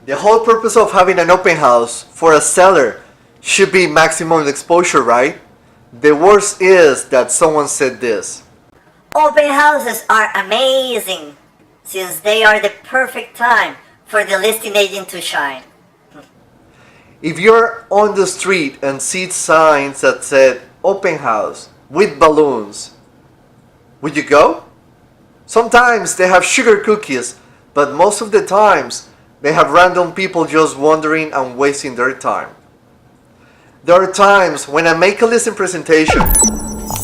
The whole purpose of having an open house for a seller should be maximum exposure, right? The worst is that someone said this. Open houses are amazing since they are the perfect time for the listing agent to shine. If you're on the street and see signs that said open house with balloons, would you go? Sometimes they have sugar cookies, but most of the times they have random people just wandering and wasting their time. There are times when I make a listing presentation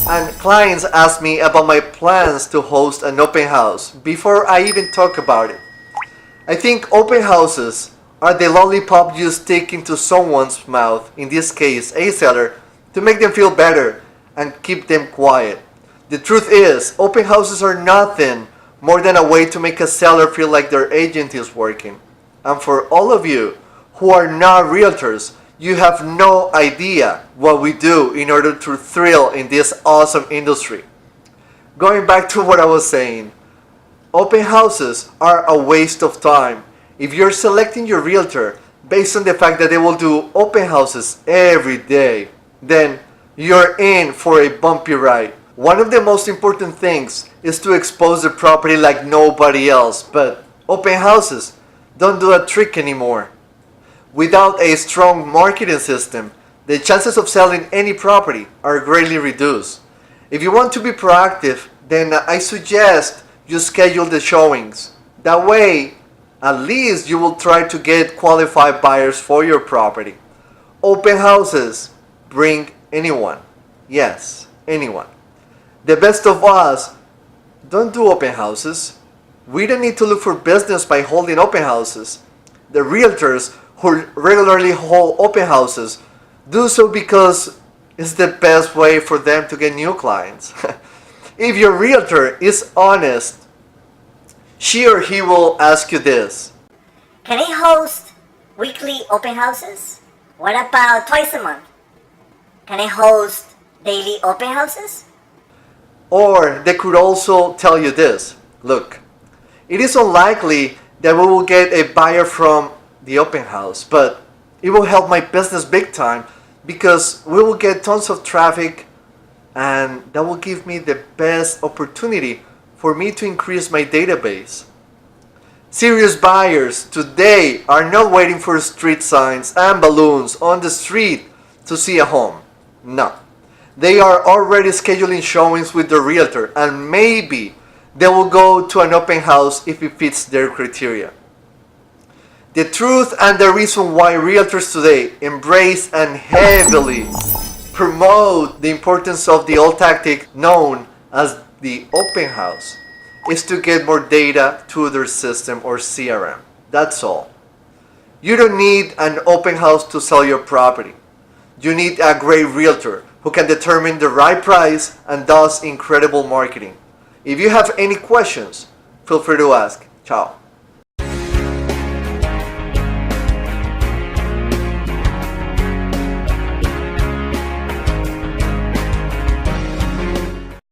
and clients ask me about my plans to host an open house before I even talk about it. I think open houses are the lollipop you stick into someone's mouth, in this case a seller, to make them feel better and keep them quiet. The truth is, open houses are nothing more than a way to make a seller feel like their agent is working. And for all of you who are not realtors, you have no idea what we do in order to thrill in this awesome industry. Going back to what I was saying, open houses are a waste of time. If you're selecting your realtor based on the fact that they will do open houses every day, then you're in for a bumpy ride. One of the most important things is to expose the property like nobody else, but open houses don't do that trick anymore. Without a strong marketing system, the chances of selling any property are greatly reduced. If you want to be proactive, then I suggest you schedule the showings. That way, at least you will try to get qualified buyers for your property. Open houses bring anyone. Yes, anyone. The best of us don't do open houses. We don't need to look for business by holding open houses. The realtors who regularly hold open houses do so because it's the best way for them to get new clients. If your realtor is honest, she or he will ask you this. Can he host weekly open houses? What about twice a month? Can he host daily open houses? Or they could also tell you this. Look, it is unlikely that we will get a buyer from the open house, but it will help my business big time because we will get tons of traffic and that will give me the best opportunity for me to increase my database. Serious buyers today are not waiting for street signs and balloons on the street to see a home. No. They are already scheduling showings with the realtor and maybe they will go to an open house if it fits their criteria. The truth and the reason why realtors today embrace and heavily promote the importance of the old tactic known as the open house is to get more data to their system or CRM. That's all. You don't need an open house to sell your property. You need a great realtor who can determine the right price and does incredible marketing. If you have any questions, feel free to ask. Ciao.